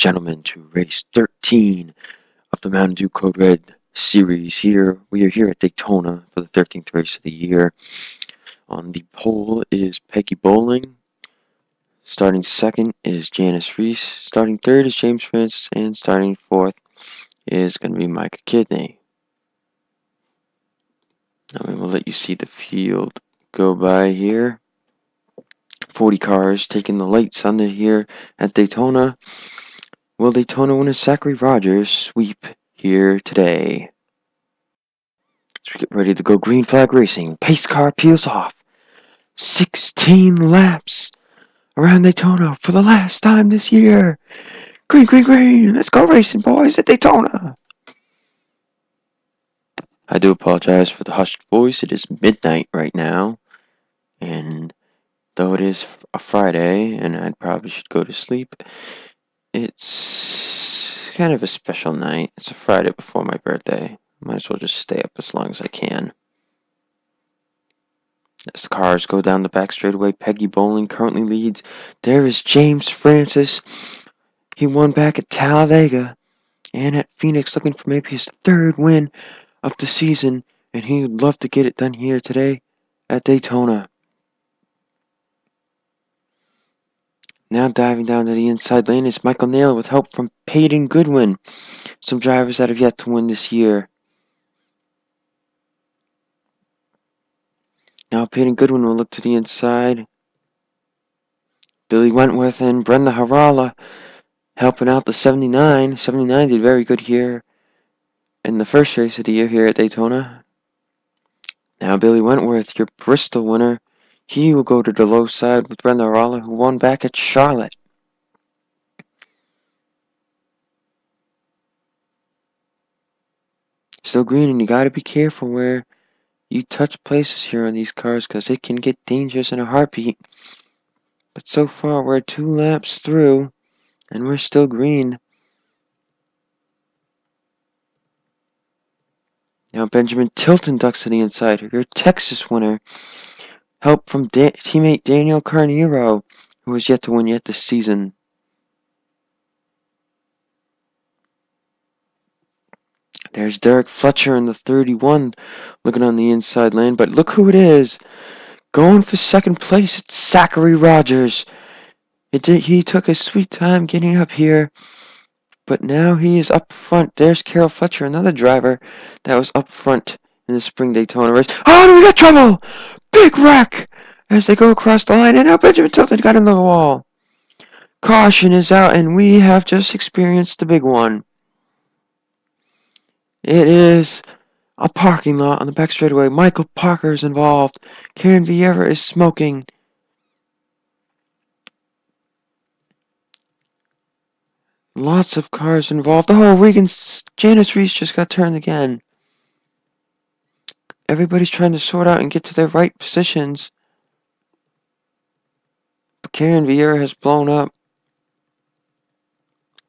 gentlemen, to race 13 of the Mountain Dew Code Red series here. We are here at Daytona for the 13th race of the year. On the pole is Peggy Bowling. Starting second is Janice Reese. Starting third is James Francis. And starting fourth is going to be Micah Kidney. Now we will let you see the field go by here. 40 cars taking the late Sunday here at Daytona. Will Daytona winner Zachary Rogers sweep here today? As we get ready to go green flag racing, pace car peels off. 16 laps around Daytona for the last time this year. Green, green, green. Let's go racing, boys, at Daytona. I do apologize for the hushed voice. It is midnight right now. And though it is a Friday and I probably should go to sleep, it's kind of a special night. It's a Friday before my birthday. Might as well just stay up as long as I can. As the cars go down the back straightaway, Peggy Bowling currently leads. There is James Francis. He won back at Talladega and at Phoenix, looking for maybe his third win of the season, and he would love to get it done here today at Daytona. Now diving down to the inside lane is Michael Naylor with help from Peyton Goodwin. Some drivers that have yet to win this year. Now Peyton Goodwin will look to the inside. Billy Wentworth and Brenda Harala helping out the 79. 79 did very good here in the first race of the year here at Daytona. Now Billy Wentworth, your Bristol winner, he will go to the low side with Brenda Harala, who won back at Charlotte. Still green, and you gotta be careful where you touch places here on these cars, because it can get dangerous in a heartbeat. But so far, we're 2 laps through, and we're still green. Now Benjamin Tilton ducks to the inside, your Texas winner. Help from teammate Daniel Carneiro, who has yet to win yet this season. There's Derek Fletcher in the 31, looking on the inside lane, but look who it is. Going for second place, it's Zachary Rogers. He took his sweet time getting up here, but now he is up front. There's Carol Fletcher, another driver that was up front in the spring Daytona race. Oh, we got trouble! Big wreck as they go across the line, and now Benjamin Tilton got into the wall. Caution is out, and we have just experienced the big one. It is a parking lot on the back straightaway. Michael Parker is involved. Karen Vieira is smoking. Lots of cars involved. Oh, Janice Reese just got turned again. Everybody's trying to sort out and get to their right positions. But Karen Vieira has blown up.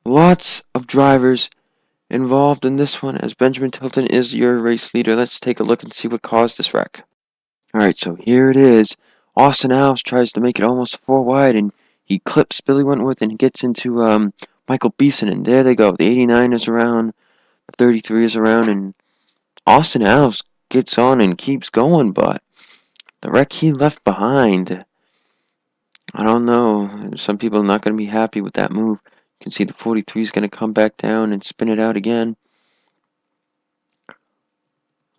Lots of drivers involved in this one, as Benjamin Tilton is your race leader. Let's take a look and see what caused this wreck. Alright, so here it is. Austin Alves tries to make it almost 4 wide, and he clips Billy Wentworth and gets into Michael Beeson, and there they go. The 89 is around, the 33 is around, and Austin Alves gets on and keeps going, but the wreck he left behind, I don't know. Some people are not going to be happy with that move. You can see the 43 is going to come back down and spin it out again.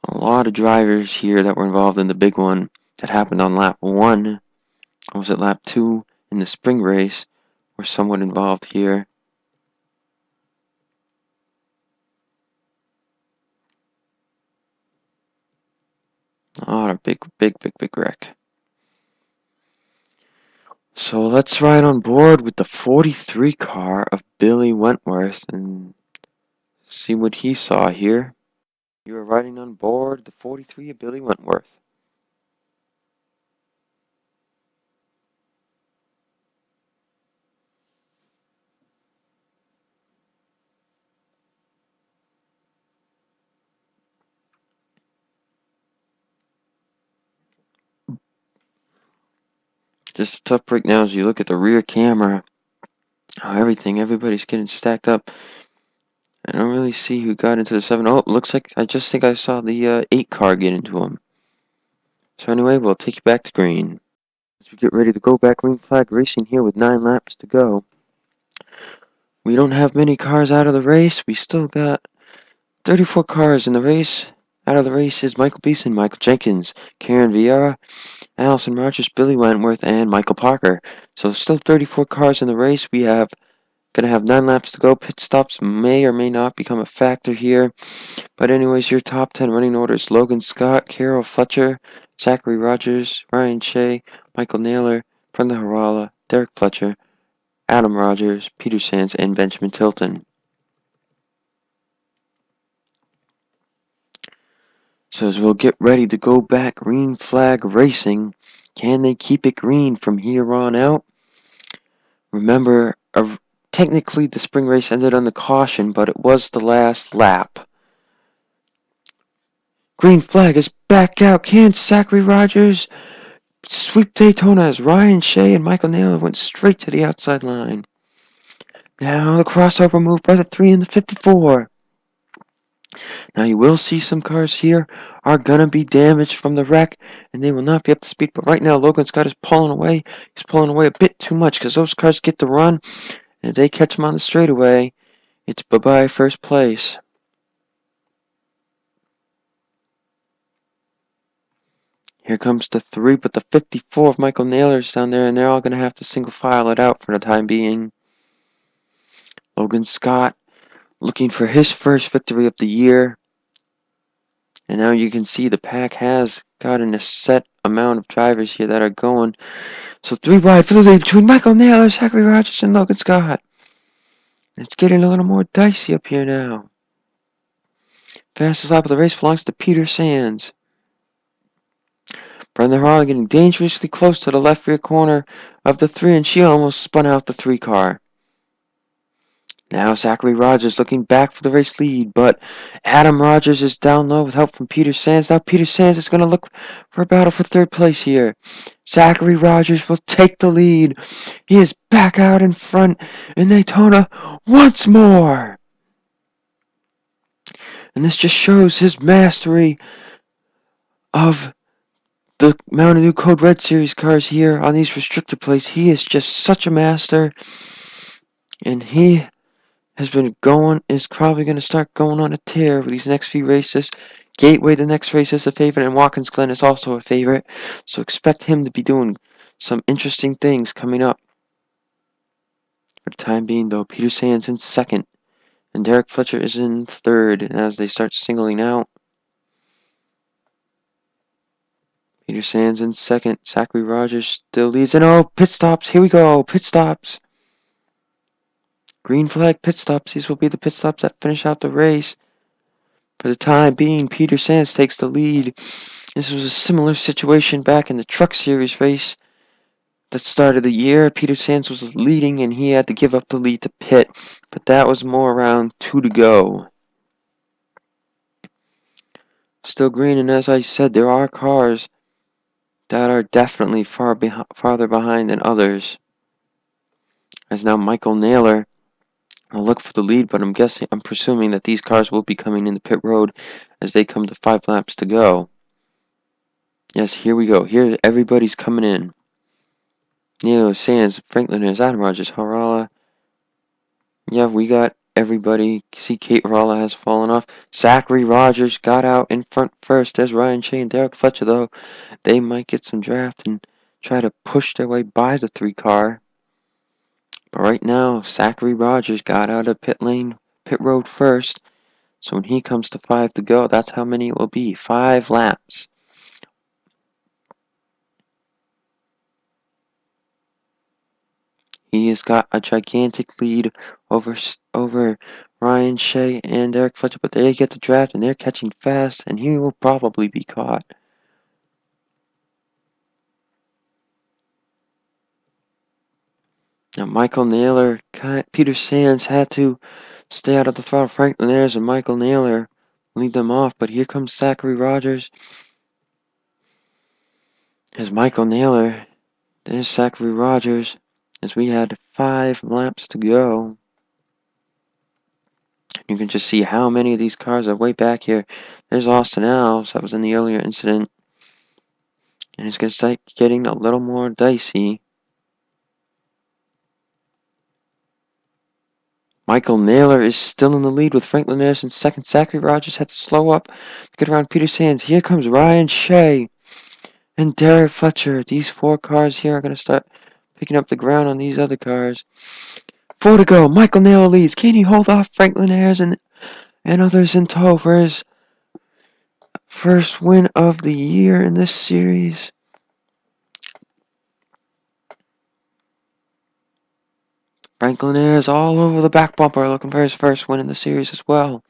A lot of drivers here that were involved in the big one that happened on lap 1. Or was it lap 2 in the spring race were somewhat involved here. Oh, a big wreck. So let's ride on board with the 43 car of Billy Wentworth and see what he saw here. You are riding on board the 43 of Billy Wentworth. Just a tough break now as you look at the rear camera. Oh, everybody's getting stacked up. I don't really see who got into the 7. Oh, looks like I just think I saw the 8 car get into him. So anyway, we'll take you back to green. As we get ready to go back green flag racing here with 9 laps to go. We don't have many cars out of the race. We still got 34 cars in the race. Out of the race is Michael Beeson, Michael Jenkins, Karen Vieira, Allison Rogers, Billy Wentworth, and Michael Parker. So still 34 cars in the race. We have gonna have 9 laps to go. Pit stops may or may not become a factor here. But anyways, your top 10 running orders: Logan Scott, Carol Fletcher, Zachary Rogers, Ryan Shea, Michael Naylor, Brenda Harala, Derek Fletcher, Adam Rogers, Peter Sands, and Benjamin Tilton. So as we'll get ready to go back green flag racing, can they keep it green from here on out? Remember, technically the spring race ended on the caution, but it was the last lap. Green flag is back out. Can Zachary Rogers sweep Daytona as Ryan Shea and Michael Naylor went straight to the outside line? Now the crossover move by the 3 and the 54. Now you will see some cars here are going to be damaged from the wreck, and they will not be up to speed. But right now, Logan Scott is pulling away. He's pulling away a bit too much because those cars get to run, and if they catch him on the straightaway, it's bye-bye first place. Here comes the 3, but the 54 of Michael Naylor's down there, and they're all going to have to single file it out for the time being. Logan Scott looking for his first victory of the year. And now you can see the pack has gotten a set amount of drivers here that are going. So 3 wide for the lead between Michael Naylor, Zachary Rogers, and Logan Scott. It's getting a little more dicey up here now. Fastest lap of the race belongs to Peter Sands. Brenda Harlan getting dangerously close to the left rear corner of the 3, and she almost spun out the 3 car. Now Zachary Rogers looking back for the race lead, but Adam Rogers is down low with help from Peter Sands. Now Peter Sands is going to look for a battle for 3rd place here. Zachary Rogers will take the lead. He is back out in front in Daytona once more. And this just shows his mastery of the Mountain Dew Code Red Series cars here on these restrictor plates. He is just such a master. And he has been is probably going to start going on a tear with these next few races. Gateway, the next race, is a favorite, and Watkins Glen is also a favorite. So expect him to be doing some interesting things coming up. For the time being, though, Peter Sands in 2nd, and Derek Fletcher is in 3rd. And as they start singling out, Peter Sands in 2nd, Zachary Rogers still leads, and oh, pit stops, here we go, pit stops. Green flag pit stops. These will be the pit stops that finish out the race. For the time being, Peter Sands takes the lead. This was a similar situation back in the Truck Series race that started the year. Peter Sands was leading, and he had to give up the lead to pit. But that was more around 2 to go. Still green, and as I said, there are cars that are definitely farther behind than others. As now Michael Naylor will look for the lead, but I'm presuming that these cars will be coming in the pit road as they come to 5 laps to go. Yes, here we go. Here, everybody's coming in. Neo, Sands, Franklin, and Adam Rogers, Harala. Yeah, we got everybody. See, Kate Harala has fallen off. Zachary Rogers got out in front first as Ryan Shea and Derek Fletcher, though. They might get some draft and try to push their way by the 3 car. But right now, Zachary Rogers got out of pit road first. So when he comes to 5 to go, that's how many it will be. 5 laps. He has got a gigantic lead over Ryan Shea and Derek Fletcher, but they get the draft and they're catching fast, and he will probably be caught. Now Michael Naylor, Peter Sands had to stay out of the throttle. Franklin Ayers and Michael Naylor lead them off, but here comes Zachary Rogers. There's Michael Naylor. There's Zachary Rogers. as we had 5 laps to go. You can just see how many of these cars are way back here. There's Austin Alves, that was in the earlier incident. And it's going to start getting a little more dicey. Michael Naylor is still in the lead with Franklin Nash in second. Zachary Rogers had to slow up to get around Peter Sands. Here comes Ryan Shea and Derek Fletcher. These 4 cars here are going to start picking up the ground on these other cars. 4 to go. Michael Naylor leads. Can he hold off Franklin Ayers and others in tow for his first win of the year in this series? Franklin Ayers all over the back bumper looking for his first win in the series as well.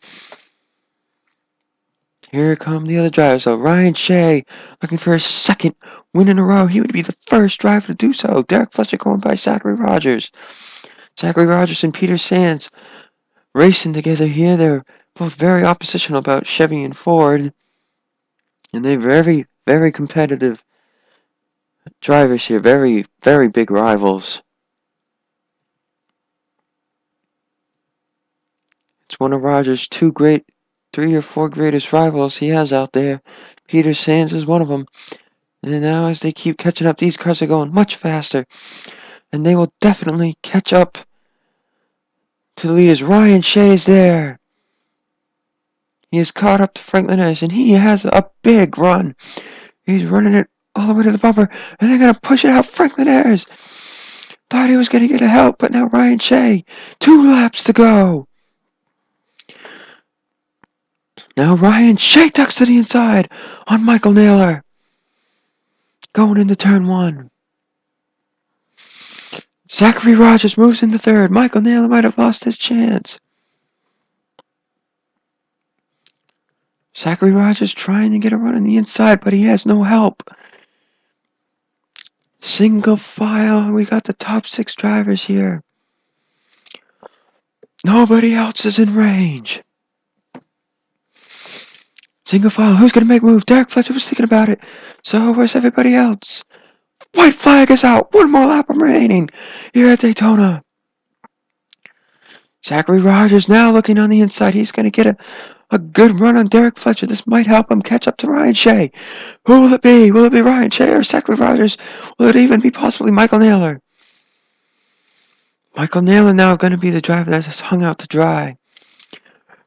Here come the other drivers. So Ryan Shea looking for his second win in a row. He would be the first driver to do so. Derek Fletcher going by Zachary Rogers. Zachary Rogers and Peter Sands racing together here. They're both very oppositional about Chevy and Ford. And they're very, very competitive drivers here. Very, very big rivals. It's one of Rogers' 3 or 4 greatest rivals he has out there. Peter Sands is one of them. And now as they keep catching up, these cars are going much faster. And they will definitely catch up to the leaders. Ryan Shea is there. He is caught up to Franklin Ayers, and he has a big run. He's running it all the way to the bumper, and they're going to push it out. Franklin Ayers thought he was going to get a help, but now Ryan Shea. 2 laps to go. Now Ryan Shea tucks to the inside on Michael Naylor. Going into turn 1. Zachary Rogers moves into third. Michael Naylor might have lost his chance. Zachary Rogers trying to get a run on the inside, but he has no help. Single file. We got the top 6 drivers here. Nobody else is in range. Single file. Who's going to make a move? Derek Fletcher was thinking about it. So where's everybody else? White flag is out. 1 more lap remaining here at Daytona. Zachary Rogers now looking on the inside. He's going to get a good run on Derek Fletcher. This might help him catch up to Ryan Shea. Who will it be? Will it be Ryan Shea or Zachary Rogers? Will it even be possibly Michael Naylor? Michael Naylor now going to be the driver that has hung out to dry.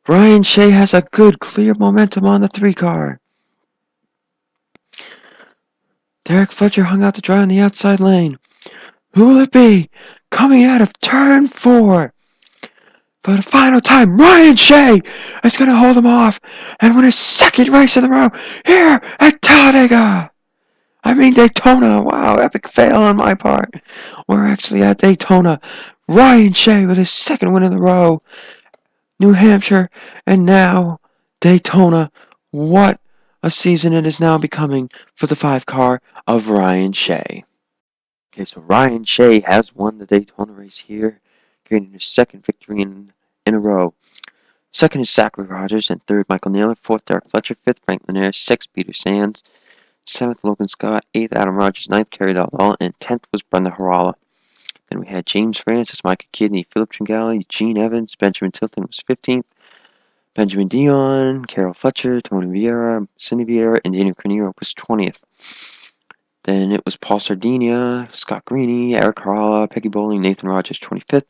Ryan Shea has a good, clear momentum on the 3 car. Derek Fletcher hung out to dry on the outside lane. Who will it be? Coming out of turn 4. For the final time, Ryan Shea is going to hold him off and win his 2nd race in a row here at Talladega. Daytona. Wow, epic fail on my part. We're actually at Daytona. Ryan Shea with his 2nd win in a row. New Hampshire, and now Daytona. What a season it is now becoming for the 5 car of Ryan Shea. Okay, so Ryan Shea has won the Daytona race here, gaining his 2nd victory in a row. 2nd is Zachary Rogers, and 3rd Michael Naylor, 4th Derek Fletcher, 5th Franklin Ayers, 6th Peter Sands, 7th Logan Scott, 8th Adam Rogers, 9th Kerry Daldal, and 10th was Brenda Harala. Then we had James Francis, Micah Kidney, Philip Tringali, Gene Evans, Benjamin Tilton was 15th, Benjamin Dion, Carol Fletcher, Tony Vieira, Cindy Vieira, and Daniel Carnero was 20th. Then it was Paul Sardinia, Scott Greeny, Eric Harala, Peggy Bowling, Nathan Rogers 25th,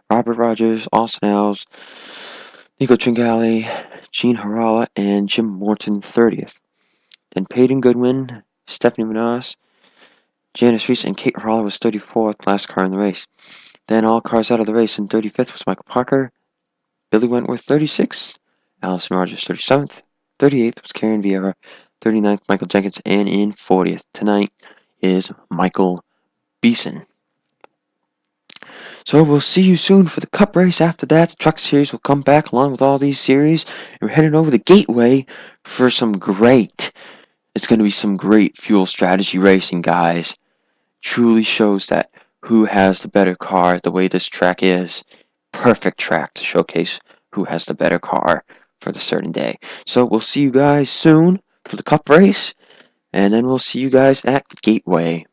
Robert Rogers, Austin Alves, Nico Tringali, Gene Harala, and Jim Morton 30th. Then Peyton Goodwin, Stephanie Manas, Janice Reese, and Kate Harala was 34th, last car in the race. Then all cars out of the race, and 35th was Michael Parker, Billy Wentworth 36th, Allison Rogers 37th, 38th was Karen Vieira, 39th Michael Jenkins, and in 40th tonight is Michael Beeson. So we'll see you soon for the Cup race. After that, the Truck Series will come back along with all these series. And we're heading over the Gateway for it's going to be some great fuel strategy racing, guys. Truly shows that who has the better car, the way this track is. Perfect track to showcase who has the better car for the certain day. So we'll see you guys soon for the Cup race. And then we'll see you guys at the Gateway.